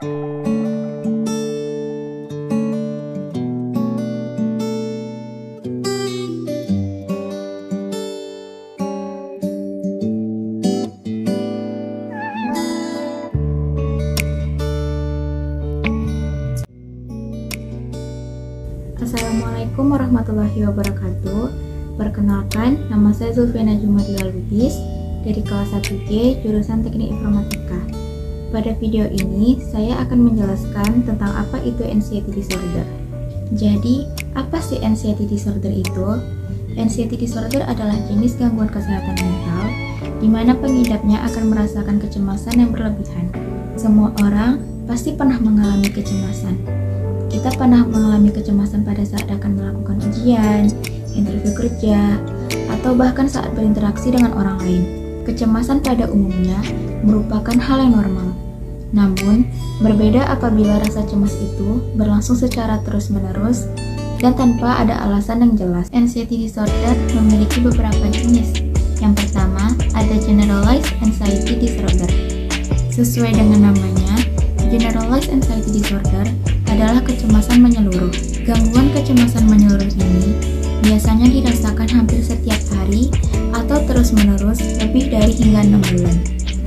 Assalamualaikum warahmatullahi wabarakatuh. Perkenalkan, nama saya Zulfiana Jumadila Lubis dari kelas 1G jurusan Teknik Informatika. Pada video ini, saya akan menjelaskan tentang apa itu anxiety disorder. Jadi, apa sih anxiety disorder itu? Anxiety disorder adalah jenis gangguan kesehatan mental di mana pengidapnya akan merasakan kecemasan yang berlebihan. Semua orang pasti pernah mengalami kecemasan. Kita pernah mengalami kecemasan pada saat akan melakukan ujian, interview kerja, atau bahkan saat berinteraksi dengan orang lain. Kecemasan pada umumnya merupakan hal yang normal. Namun, berbeda apabila rasa cemas itu berlangsung secara terus-menerus dan tanpa ada alasan yang jelas. Anxiety disorder memiliki beberapa jenis. Yang pertama, ada generalized anxiety disorder. Sesuai dengan namanya, generalized anxiety disorder adalah kecemasan menyeluruh. Gangguan kecemasan menyeluruh ini biasanya dirasakan hampir setiap hari atau terus-menerus lebih dari hingga 6 bulan.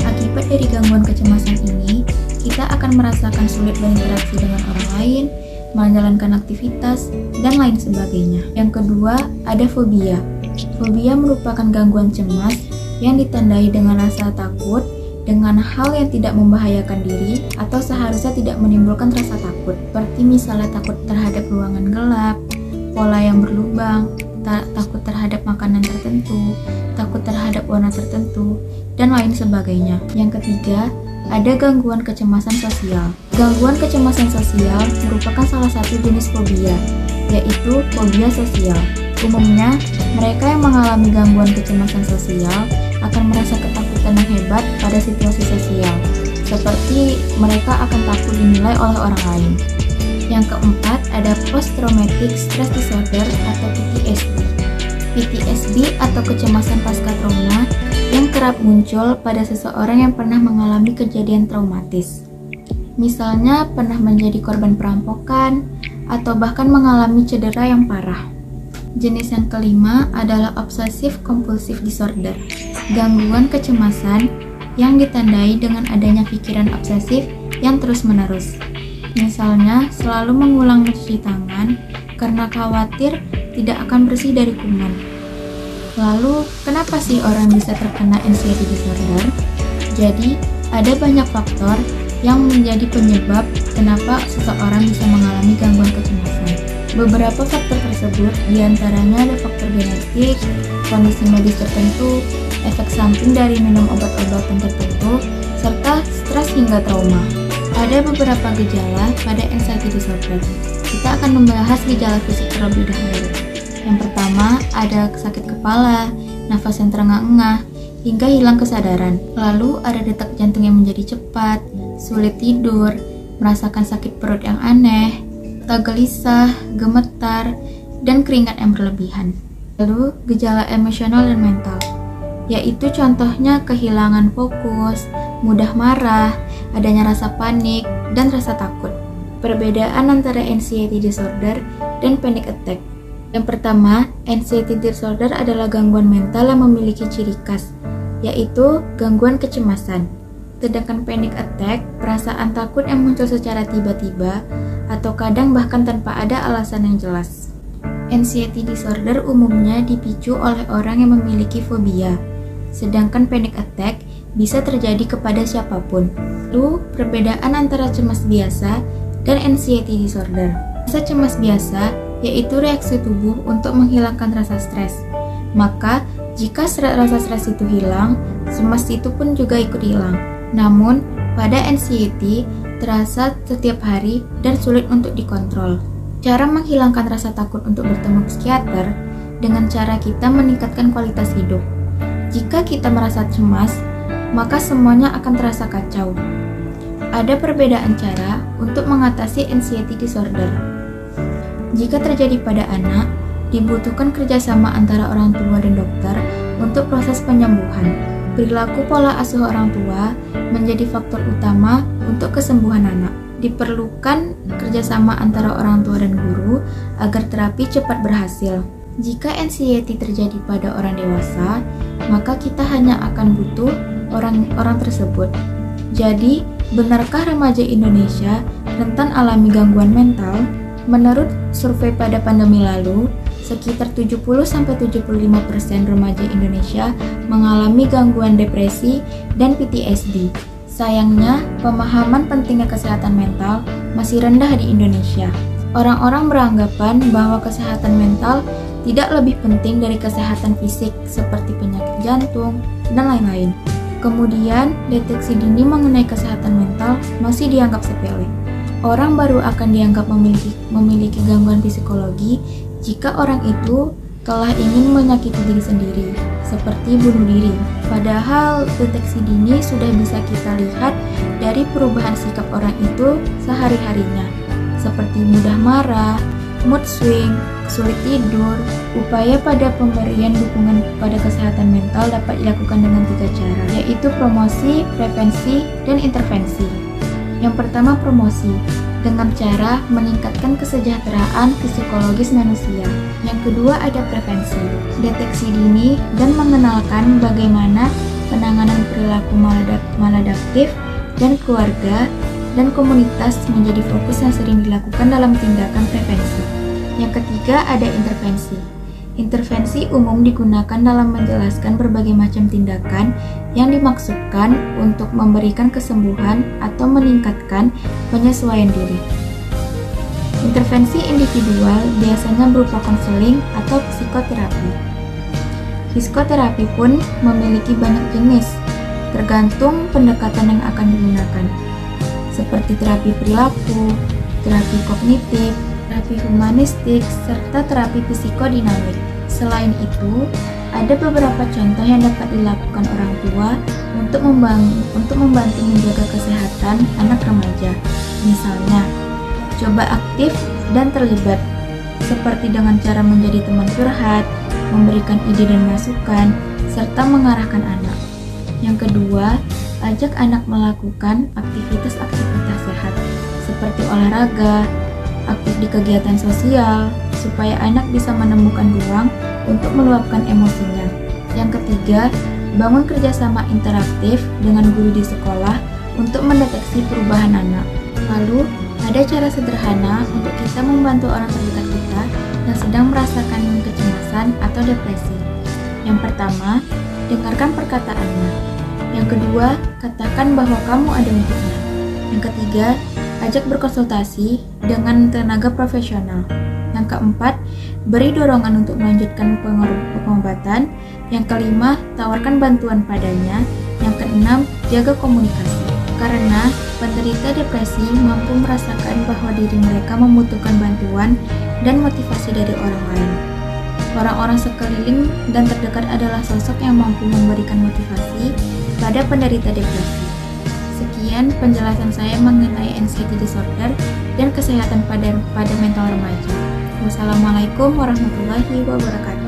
Akibat dari gangguan kecemasan ini, kita akan merasakan sulit berinteraksi dengan orang lain, menjalankan aktivitas, dan lain sebagainya. Yang kedua, ada fobia. Fobia merupakan gangguan cemas yang ditandai dengan rasa takut dengan hal yang tidak membahayakan diri atau seharusnya tidak menimbulkan rasa takut, seperti misalnya takut terhadap ruangan gelap, pola yang berlubang, takut terhadap makanan tertentu, takut terhadap warna tertentu, dan lain sebagainya. Yang ketiga, ada gangguan kecemasan sosial. Gangguan kecemasan sosial merupakan salah satu jenis fobia, yaitu fobia sosial. Umumnya, mereka yang mengalami gangguan kecemasan sosial akan merasa ketakutan yang hebat pada situasi sosial, seperti mereka akan takut dinilai oleh orang lain. Yang keempat, ada post-traumatic stress disorder atau PTSD. PTSD atau kecemasan pasca trauma yang kerap muncul pada seseorang yang pernah mengalami kejadian traumatis. Misalnya pernah menjadi korban perampokan atau bahkan mengalami cedera yang parah. Jenis yang kelima adalah obsessive compulsive disorder. Gangguan kecemasan yang ditandai dengan adanya pikiran obsesif yang terus-menerus. Misalnya, selalu mengulang mencuci tangan karena khawatir tidak akan bersih dari kuman. Lalu, kenapa sih orang bisa terkena anxiety disorder? Jadi, ada banyak faktor yang menjadi penyebab kenapa seseorang bisa mengalami gangguan kecemasan. Beberapa faktor tersebut diantaranya ada faktor genetik, kondisi medis tertentu, efek samping dari minum obat-obatan tertentu, serta stres hingga trauma. Ada beberapa gejala pada anxiety disorder. Kita akan membahas gejala fisik terlebih dahulu. Yang pertama, ada sakit kepala, nafas yang terengah-engah, hingga hilang kesadaran. Lalu ada detak jantung yang menjadi cepat, sulit tidur, merasakan sakit perut yang aneh, gelisah, gemetar, dan keringat yang berlebihan. Lalu, gejala emosional dan mental, yaitu contohnya kehilangan fokus, mudah marah, adanya rasa panik, dan rasa takut. Perbedaan antara anxiety disorder dan panic attack. Yang pertama, anxiety disorder adalah gangguan mental yang memiliki ciri khas, yaitu gangguan kecemasan. Sedangkan panic attack, perasaan takut yang muncul secara tiba-tiba atau kadang bahkan tanpa ada alasan yang jelas. Anxiety disorder umumnya dipicu oleh orang yang memiliki fobia, sedangkan panic attack bisa terjadi kepada siapapun. Lalu, perbedaan antara cemas biasa dan anxiety disorder. Rasa cemas biasa yaitu reaksi tubuh untuk menghilangkan rasa stres. Maka, jika rasa stres itu hilang, cemas itu pun juga ikut hilang. Namun, pada anxiety terasa setiap hari dan sulit untuk dikontrol. Cara menghilangkan rasa takut untuk bertemu psikiater dengan cara kita meningkatkan kualitas hidup. Jika kita merasa cemas, maka semuanya akan terasa kacau. Ada perbedaan cara untuk mengatasi anxiety disorder. Jika terjadi pada anak, dibutuhkan kerjasama antara orang tua dan dokter untuk proses penyembuhan. Perilaku pola asuh orang tua menjadi faktor utama untuk kesembuhan anak. Diperlukan kerjasama antara orang tua dan guru agar terapi cepat berhasil. Jika anxiety terjadi pada orang dewasa, maka kita hanya akan butuh orang tersebut. Jadi, benarkah remaja Indonesia rentan alami gangguan mental? Menurut survei pada pandemi lalu, sekitar 70-75% remaja Indonesia mengalami gangguan depresi dan PTSD. Sayangnya, pemahaman pentingnya kesehatan mental masih rendah di Indonesia. Orang-orang beranggapan bahwa kesehatan mental tidak lebih penting dari kesehatan fisik seperti penyakit jantung dan lain-lain. Kemudian, deteksi dini mengenai kesehatan mental masih dianggap sepele. Orang baru akan dianggap memiliki gangguan psikologi jika orang itu telah ingin menyakiti diri sendiri, seperti bunuh diri. Padahal deteksi dini sudah bisa kita lihat dari perubahan sikap orang itu sehari-harinya, seperti mudah marah, mood swing, sulit tidur. Upaya pada pemberian dukungan pada kesehatan mental dapat dilakukan dengan 3 cara, yaitu promosi, prevensi, dan intervensi. Yang pertama, promosi, dengan cara meningkatkan kesejahteraan psikologis manusia. Yang kedua ada prevensi, deteksi dini dan mengenalkan bagaimana penanganan perilaku maladaptif dan keluarga dan komunitas menjadi fokus yang sering dilakukan dalam tindakan prevensi. Yang ketiga ada intervensi. Intervensi umum digunakan dalam menjelaskan berbagai macam tindakan yang dimaksudkan untuk memberikan kesembuhan atau meningkatkan penyesuaian diri. Intervensi individual biasanya berupa konseling atau psikoterapi. Psikoterapi pun memiliki banyak jenis, tergantung pendekatan yang akan digunakan, seperti terapi perilaku, terapi kognitif, terapi humanistik, serta terapi psikodinamik. Selain itu, ada beberapa contoh yang dapat dilakukan orang tua untuk membantu menjaga kesehatan anak remaja. Misalnya, coba aktif dan terlibat, seperti dengan cara menjadi teman curhat, memberikan ide dan masukan, serta mengarahkan anak. Yang kedua, ajak anak melakukan aktivitas-aktivitas sehat, seperti olahraga, aktif di kegiatan sosial, supaya anak bisa menemukan ruang untuk meluapkan emosinya. Yang ketiga, bangun kerjasama interaktif dengan guru di sekolah untuk mendeteksi perubahan anak. Lalu, ada cara sederhana untuk kita membantu orang terdekat kita yang sedang merasakan kecemasan atau depresi. Yang pertama, dengarkan perkataannya. Yang kedua, katakan bahwa kamu ada untuknya. Yang ketiga, ajak berkonsultasi dengan tenaga profesional. Yang keempat, beri dorongan untuk melanjutkan pengobatan. Yang kelima, tawarkan bantuan padanya. Yang keenam, jaga komunikasi. Karena penderita depresi mampu merasakan bahwa diri mereka membutuhkan bantuan dan motivasi dari orang lain. Orang-orang sekeliling dan terdekat adalah sosok yang mampu memberikan motivasi pada penderita depresi. Sekian penjelasan saya mengenai anxiety disorder dan kesehatan pada mental remaja. Wassalamualaikum warahmatullahi wabarakatuh.